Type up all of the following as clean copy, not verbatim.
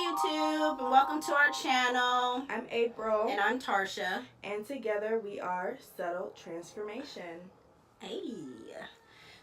YouTube, and welcome to our channel. I'm April. And I'm Tarsha. And together we are Subtle Transformation. Hey.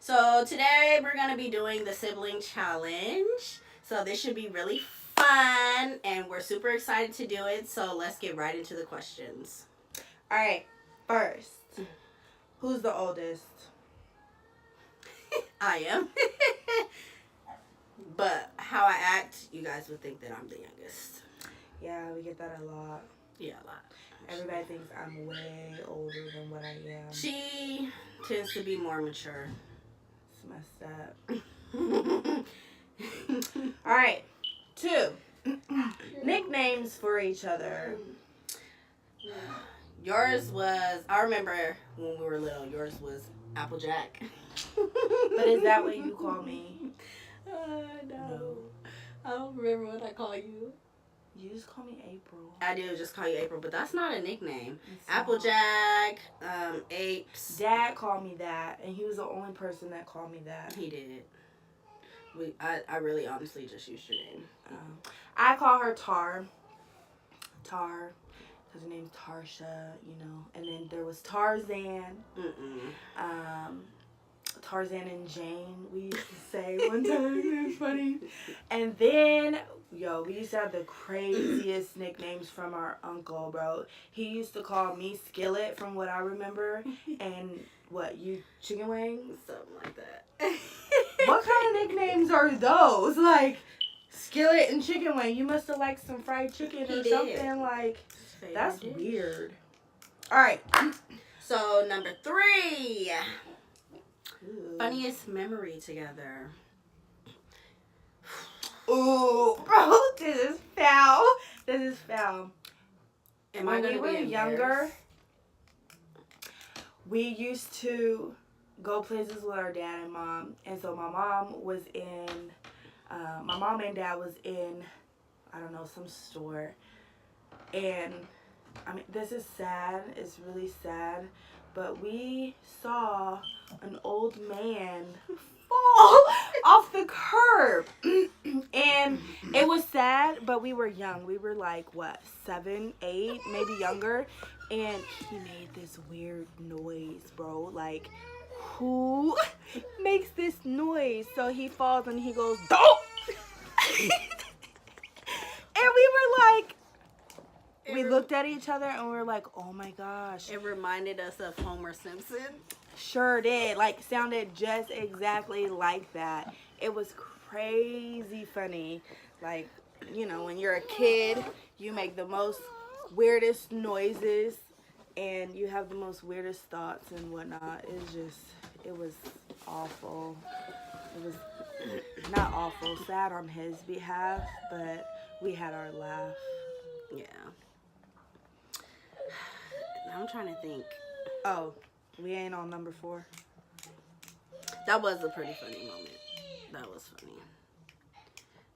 So today we're going to be doing the sibling challenge. So this should be really fun, and we're super excited to do it. So let's get right into the questions. All right, first, who's the oldest? I am. But how I act, you guys would think that I'm the youngest. Yeah, we get that a lot. Yeah, a lot. Everybody thinks I'm way older than what I am. She tends to be more mature. It's messed up. All right, 2. Nicknames for each other. Yours was, I remember when we were little, yours was Applejack. But is that what you call me? No. I don't remember what I call you. You just call me April. I do just call you April, but that's not a nickname. It's Applejack, Apes. Dad called me that, and he was the only person that called me that. He did. I really honestly just used your name. I call her Tar, because her name's Tarsha, you know. And then there was Tarzan. Tarzan and Jane, we used to say one time. It was funny. And then, we used to have the craziest nicknames from our uncle, bro. He used to call me Skillet, from what I remember. And you chicken wings? Something like that. What kind of nicknames are those? Like, Skillet and chicken wing. You must have liked some fried chicken or something. Like, that's weird. All right. So, number 3. Ooh. Funniest memory together. Ooh, bro, this is foul. Am I going to be younger, we used to go places with our dad and mom. And so my mom and dad was in, I don't know, some store. And, I mean, this is sad. It's really sad. But we saw an old man fall off the curb. And it was sad, but we were young. We were like, 7, 8, maybe younger. And he made this weird noise, bro. Like, who makes this noise? So he falls and he goes, "Don't!" And we were like, we looked at each other and we were like, oh my gosh. It reminded us of Homer Simpson. Sure did. Like, sounded just exactly like that. It was crazy funny. Like, when you're a kid, you make the most weirdest noises and you have the most weirdest thoughts and whatnot. It was awful. It was not awful, sad on his behalf, but we had our laugh. Yeah. I'm trying to think. Oh, we ain't on number 4. That was a pretty funny moment. That was funny.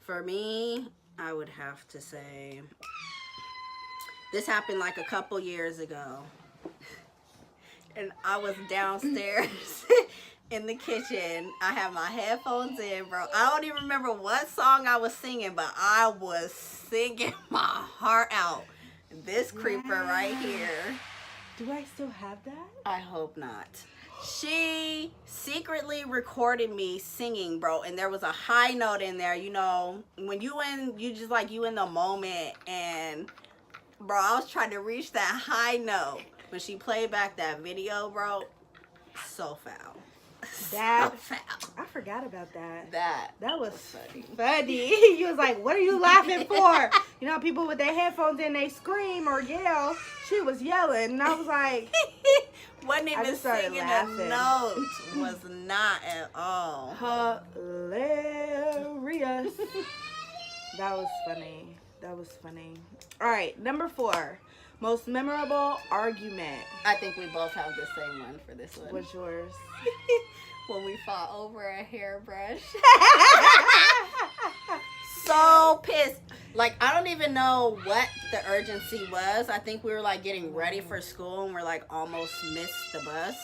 For me, I would have to say, this happened like a couple years ago. And I was downstairs in the kitchen. I had my headphones in, bro. I don't even remember what song I was singing, but I was singing my heart out. This creeper right here. Do I still have that? I hope not. She secretly recorded me singing, bro, and there was a high note in there. When you in the moment, and bro, I was trying to reach that high note. When she played back that video, bro, so foul. That, so foul. I forgot about that. That was funny. Funny. You was like, what are you laughing for? People with their headphones in, they scream or yell. She was yelling, and I was like, wasn't even singing a note. Was not at all. Hilarious. That was funny. All right, number 4. Most memorable argument. I think we both have the same one for this one. What's yours? When we fought over a hairbrush. So pissed. Like, I don't even know what the urgency was. I think we were like getting ready for school and we're like almost missed the bus.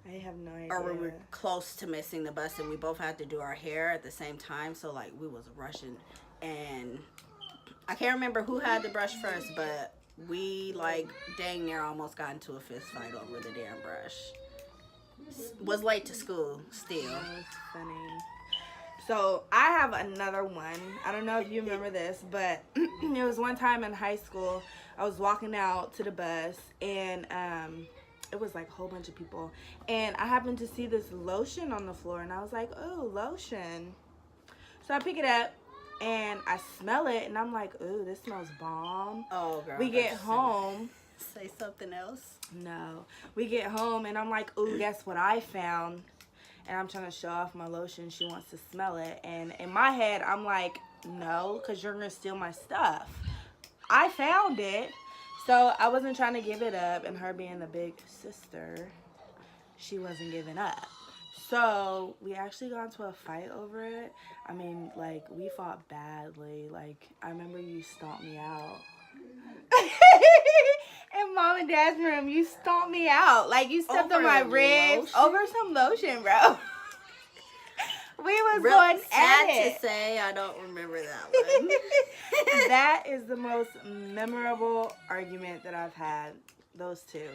I have no idea. Or we were close to missing the bus and we both had to do our hair at the same time. So like we was rushing and I can't remember who had the brush first, but we like dang near almost got into a fist fight over the damn brush. Was late to school still. That's funny. So I have another one. I don't know if you remember this, but it was one time in high school. I was walking out to the bus, and it was like a whole bunch of people. And I happened to see this lotion on the floor, and I was like, "Oh, lotion." So I pick it up, and I smell it, and I'm like, "Ooh, this smells bomb." Oh, girl. We get home. Say something else. No. We get home, and I'm like, "Ooh, guess what I found?" And I'm trying to show off my lotion. She wants to smell it. And in my head, I'm like, no, because you're going to steal my stuff. I found it. So I wasn't trying to give it up. And her being the big sister, she wasn't giving up. So we actually got into a fight over it. I mean, like, we fought badly. Like, I remember you stomped me out. In mom and dad's room, you stomped me out. Like, you stepped on my ribs over some lotion, bro. We was going at it. Sad to say, I don't remember that one. That is the most memorable argument that I've had. Those two.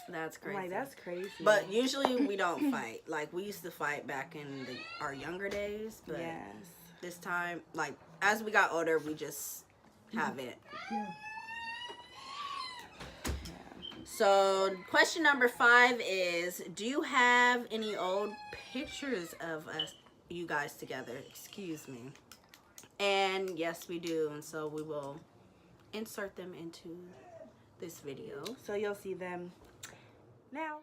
That's crazy. I'm like, that's crazy. But usually we don't fight. Like, we used to fight back in our younger days. But yes. This time, like, as we got older, we just haven't. Yeah. So, question number 5 is, do you have any old pictures of you guys together? Excuse me. And yes, we do. And so we will insert them into this video. So you'll see them now.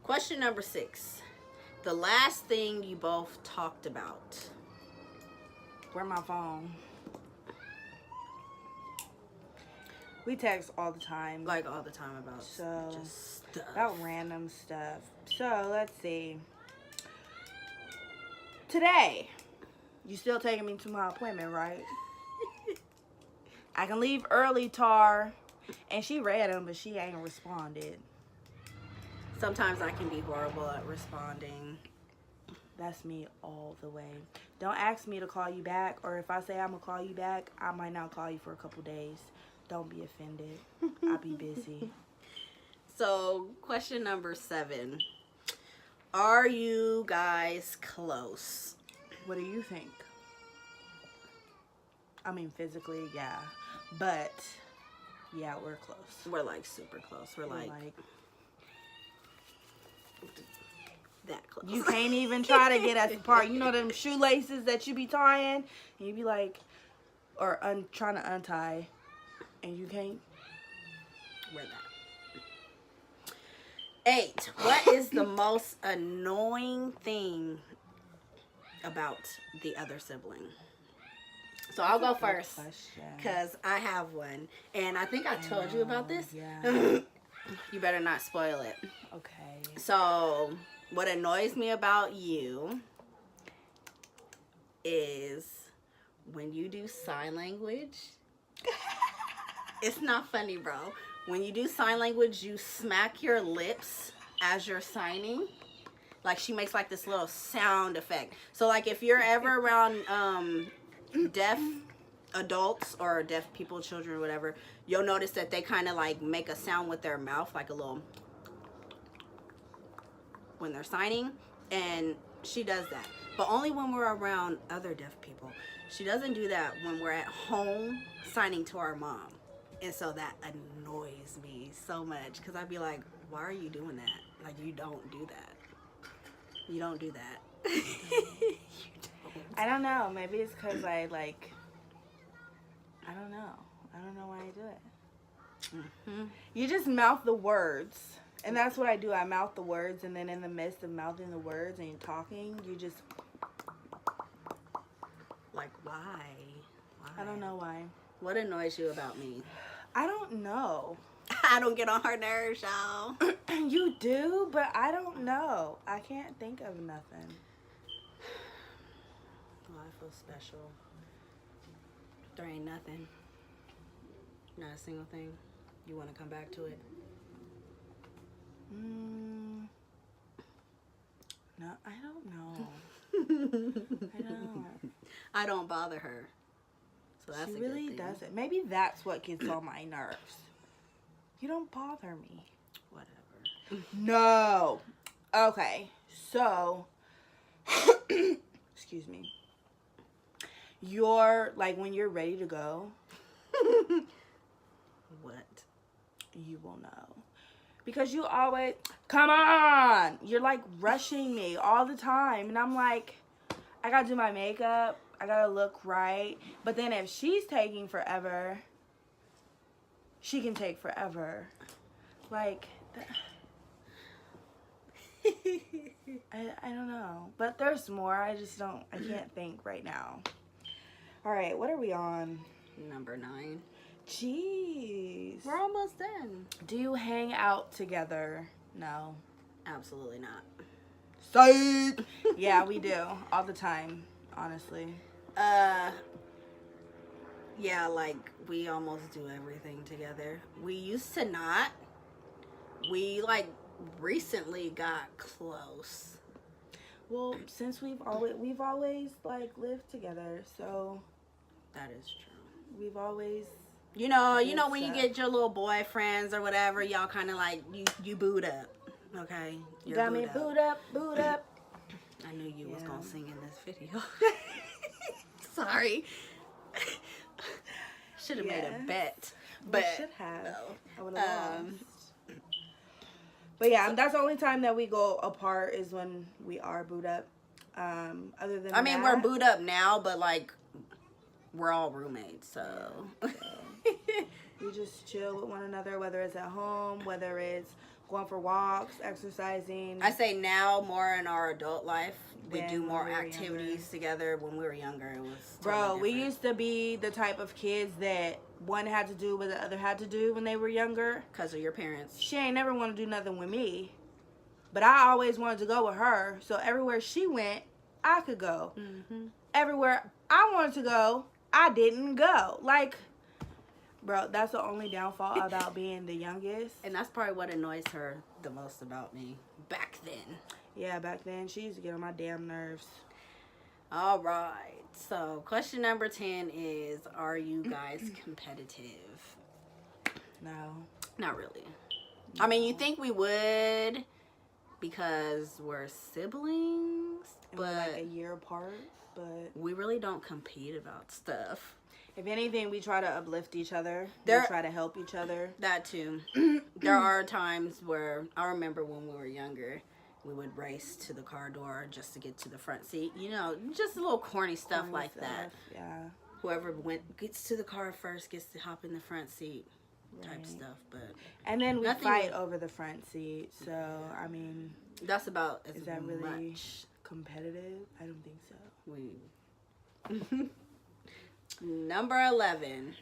Question number 6. The last thing you both talked about. Where's my phone? We text all the time. Like all the time about just stuff. About random stuff. So let's see. Today, you still taking me to my appointment, right? I can leave early, Tar. And she read them, but she ain't responded. Sometimes I can be horrible at responding. That's me all the way. Don't ask me to call you back, or if I say I'm going to call you back, I might not call you for a couple days. Don't be offended. I'll be busy. So, question number 7. Are you guys close? What do you think? I mean, physically, yeah. But, yeah, we're close. We're like super close. We're like that close. You can't even try to get us apart. You know them shoelaces that you be tying? And you be like, or trying to untie. And you can't. We're that. 8. What is the most annoying thing about the other sibling? So I'll go first because I have one. And I think I told you about this. Yeah. You better not spoil it. Okay. So what annoys me about you is when you do sign language. It's not funny, bro. When you do sign language, you smack your lips as you're signing. Like, she makes like this little sound effect. So like if you're ever around deaf adults or deaf people, children, whatever, you'll notice that they kind of like make a sound with their mouth, like a little, when they're signing. And she does that, but only when we're around other deaf people. She doesn't do that when we're at home signing to our mom. And so that annoys me so much, because I'd be like, why are you doing that? Like, you don't do that. You don't do that. You don't. I don't know. Maybe it's because I don't know. I don't know why I do it. Mm-hmm. You just mouth the words. And that's what I do. I mouth the words, and then in the midst of mouthing the words and you're talking, you just... Like, why? I don't know why. What annoys you about me? I don't know. I don't get on her nerves, y'all. You do, but I don't know. I can't think of nothing. Oh, I feel special. There ain't nothing. Not a single thing. You want to come back to it? No, I don't know. I don't. I don't bother her. So that's She a really good thing. doesn't. Maybe that's what gets on my nerves. You don't bother me. Whatever. No. Okay. So, excuse me. You're like when you're ready to go. What? You will know. Because you always, come on. You're like rushing me all the time. And I'm like, I gotta do my makeup. I gotta look right. But then if she's taking forever, she can take forever. Like, I don't know. But there's more. I can't think right now. All right, what are we on? Number 9. Jeez. We're almost done. Do you hang out together? No. Absolutely not. Psych! Yeah, we do. All the time, honestly. Yeah, like, we almost do everything together. We used to not. We, like, recently got close. Well, since we've always like lived together, so That is true. we've always You know Yes, when you sir. get your little boyfriends or whatever, y'all kind of like, you boot up. Okay? You're got me boot up. I knew you was Yeah. going to sing in this video. Sorry. Should have made a Yes. bet. We But should have. no. I would have lost. But yeah, that's the only time that we go apart is when we are boot up. Other than I mean, that, we're boot up now, but like, we're all roommates, so. we just chill with one another, whether it's at home, whether it's going for walks, exercising. I say now more in our adult life. We Than do when more we were activities younger. together. When we were younger, it was Bro, totally we different. used to be the type of kids that one had to do what the other had to do when they were younger. Because of your parents. She ain't never want to do nothing with me. But I always wanted to go with her. So everywhere she went, I could go. Mm-hmm. Everywhere I wanted to go, I didn't go. Like, bro, that's the only downfall about being the youngest. And that's probably what annoys her the most about me back then. Yeah, back then, she used to get on my damn nerves. All right. So, question number 10 is, are you guys competitive? No. Not really. I mean, you think we would because we're siblings, And we're like a but year apart. But we really don't compete about stuff. if anything, we try to uplift each other. There- We try to help each other. That too. There are times where I remember when we were younger, we would race to the car door just to get to the front seat. You know, just a little corny stuff Funny like stuff, that. Yeah. Whoever gets to the car first gets to hop in the front seat type Right. stuff. But And then we Nothing fight really- over the front seat. So, I mean, that's about as is that really much competitive? I don't think so. we. Number 11.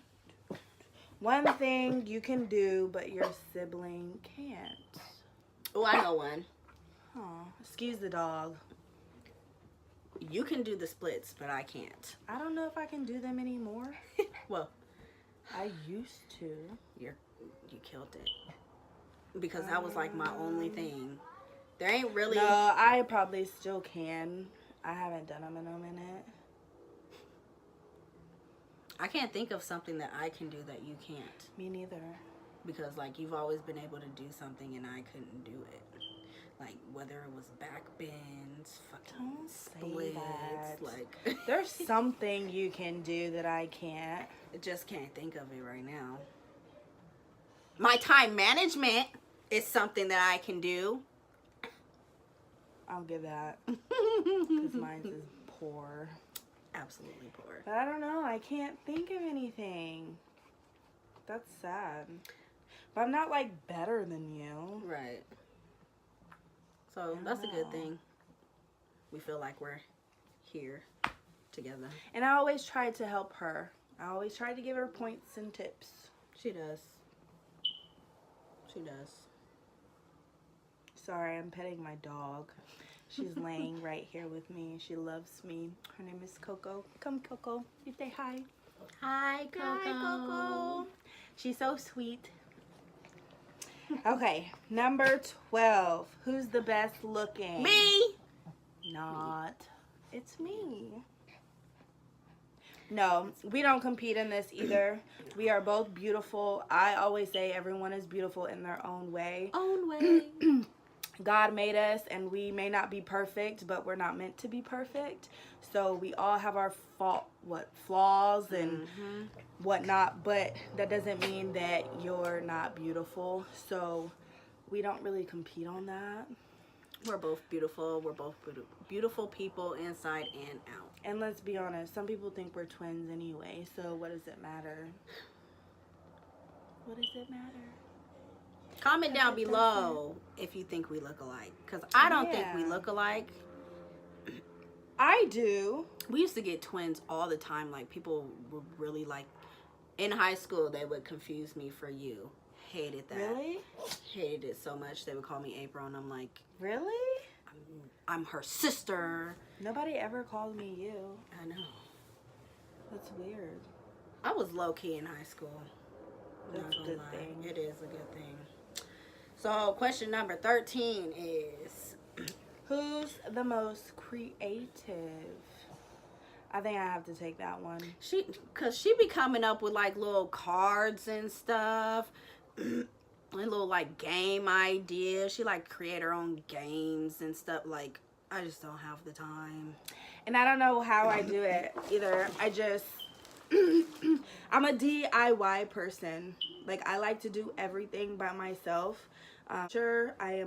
One thing you can do, but your sibling can't. Oh, I know one. Oh, excuse the dog. You can do the splits, but I can't. I don't know if I can do them anymore. Well, I used to. you killed it. Because that was like my only thing. There ain't really. No, I probably still can. I haven't done them in a minute. I can't think of something that I can do that you can't. Me neither. Because like you've always been able to do something and I couldn't do it. Like whether it was back bends, fucking Don't say splits, that. like There's something you can do that I can't. I just can't think of it right now. My time management is something that I can do. I'll give that. Because mine is poor. Absolutely poor. But I don't know. I can't think of anything. That's sad. But I'm not like better than you. Right. So that's a good thing. We feel like we're here together. And I always tried to help her. I always tried to give her points and tips. She does. She does. Sorry, I'm petting my dog. She's laying right here with me. She loves me. Her name is Coco. Come, Coco. You say hi. Hi, Hi, Coco. She's so sweet. Okay, number 12. Who's the best looking? Me. Not. It's me. No, we don't compete in this either. We are both beautiful. I always say everyone is beautiful in their own way. Own way. God made us, and we may not be perfect, but we're not meant to be perfect. So we all have our flaws and whatnot, but that doesn't mean that you're not beautiful. So we don't really compete on that. We're both beautiful. We're both beautiful people inside and out. And let's be honest, some people think we're twins anyway, so what does it matter? What does it matter? Comment down below if you think we look alike. Because I don't think we Yeah. look alike. I do. We used to get twins all the time. Like, people would really, like, in high school, they would confuse me for you. Hated that. Really? Hated it so much. They would call me April, and I'm like, Really? I'm her sister. Nobody ever called me you. I know. That's weird. I was low-key in high school. That's Not a gonna good lie. thing. It is a good thing. So, question number 13 is... Who's the most creative? I think I have to take that one. Cause she be coming up with like little cards and stuff, and little like game ideas. She like create her own games and stuff. Like, I just don't have the time. And I don't know how I do it either. I just, I'm a DIY person. Like, I like to do everything by myself. Sure, I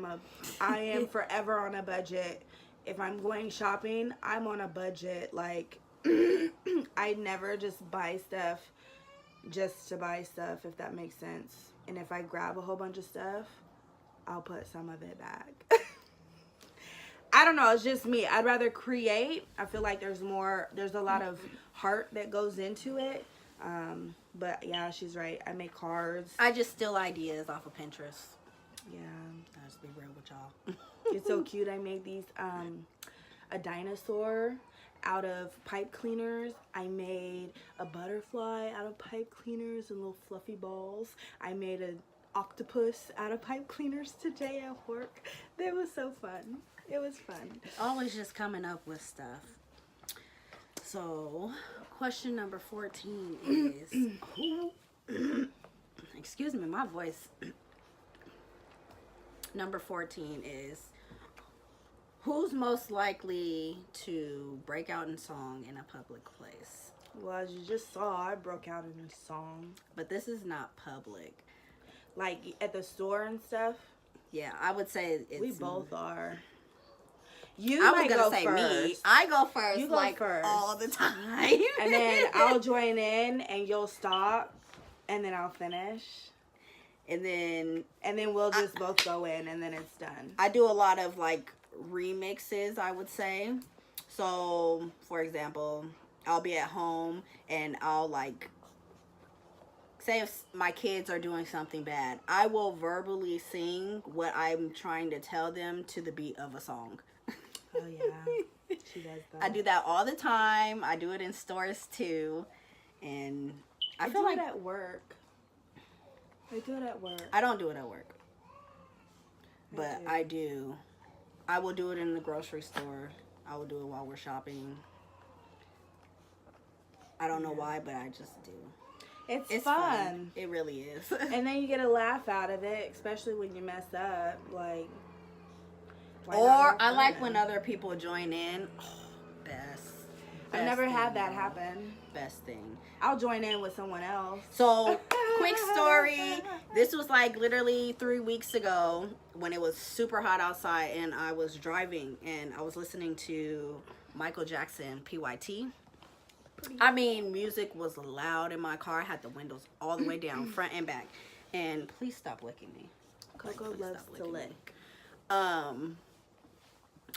am forever on a budget. If I'm going shopping, I'm on a budget. Like, I never just buy stuff just to buy stuff, if that makes sense. And if I grab a whole bunch of stuff, I'll put some of it back. I don't know, it's just me. I'd rather create. I feel like there's a lot of heart that goes into it. But yeah, she's right. I make cards. I just steal ideas off of Pinterest. Yeah. I'll just be real with y'all. It's so cute. I made these, a dinosaur out of pipe cleaners. I made a butterfly out of pipe cleaners and little fluffy balls. I made an octopus out of pipe cleaners today at work. It was so fun. It was fun. Always just coming up with stuff. So, question number 14 is who? Excuse me, my voice. Number 14 is who's most likely to break out in song in a public place? Well, as you just saw, I broke out in a song. But this is not public. Like at the store and stuff? Yeah, I would say it's... We both are. I was gonna say first. me. I go first, You go like first. all the time. And then I'll join in and you'll stop and then I'll finish. And then we'll just both go in and then it's done. I do a lot of like remixes, I would say. So, for example, I'll be at home and I'll like say if my kids are doing something bad, I will verbally sing what I'm trying to tell them to the beat of a song. Oh yeah, she does that. I do that all the time. I do it in stores too, and I feel like it at work. I do it at work. I don't do it at work, but I do. I will do it in the grocery store. I will do it while we're shopping. I don't know why, but I just do. It's fun. It really is. And then you get a laugh out of it, especially when you mess up. Like, or I like when other people join in. Oh, best. I've never thing. had that happen. Best thing. I'll join in with someone else. So, quick story. This was like literally 3 weeks ago when it was super hot outside and I was driving and I was listening to Michael Jackson, PYT. I mean, music was loud in my car. I had the windows all the way down, front and back. And please stop licking me. Coco loves to lick.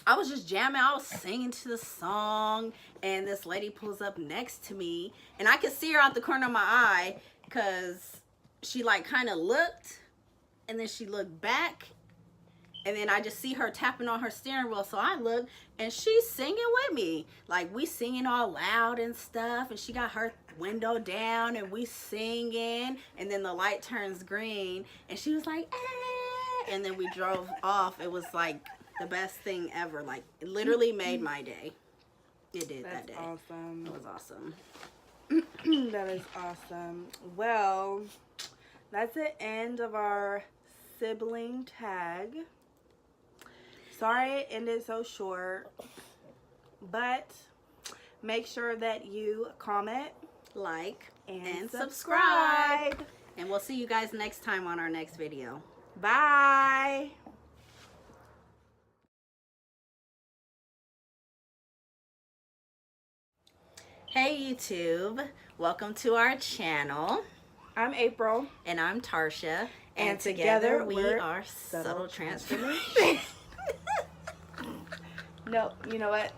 I was just jamming. I was singing to the song, and this lady pulls up next to me, and I could see her out the corner of my eye because she like kind of looked, and then she looked back, and then I just see her tapping on her steering wheel. So I look, and she's singing with me. Like, we singing all loud and stuff, and she got her window down, and we singing, and then the light turns green, and she was like, hey. and then we drove off. It was like the best thing ever. Like, it literally made my day. It did. That's that day. Awesome. It was awesome. That is awesome. Well, that's the end of our sibling tag. Sorry it ended so short, but make sure that you comment, Like, and subscribe. And we'll see you guys next time on our next video. Bye. Hey YouTube, welcome to our channel. I'm April. And I'm Tarsha. And together we we're are Subtle Transformation. No, you know what?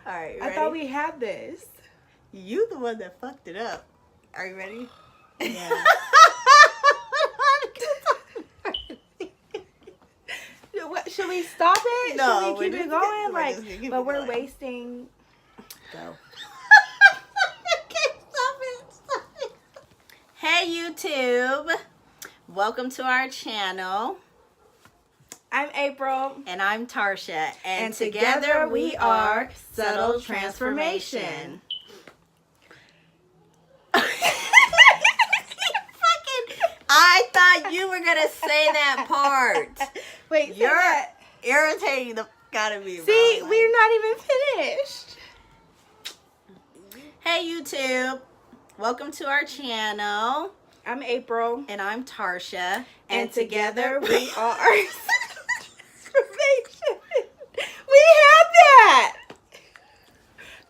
Alright, I thought we had this. You the one that fucked it up. Are you ready? Yeah. Should we stop it? No, Should we keep it going? we're just gonna keep But it we're going. wasting. Go. Okay, stop it. Hey YouTube, welcome to our channel. I'm April. And I'm Tarsha. And together together we we are are Subtle Subtle Transformation. Transformation. I thought you were gonna say that part. Wait, say You're that. irritating the gotta be. See, bro. we're not even finished. Hey YouTube, welcome to our channel. I'm April. And I'm Tarsha. And together we are transformation. We have that.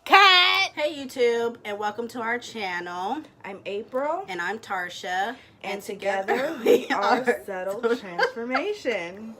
Cut. Hey YouTube, and welcome to our channel. I'm April. And I'm Tarsha. And together we are Subtle Transformation.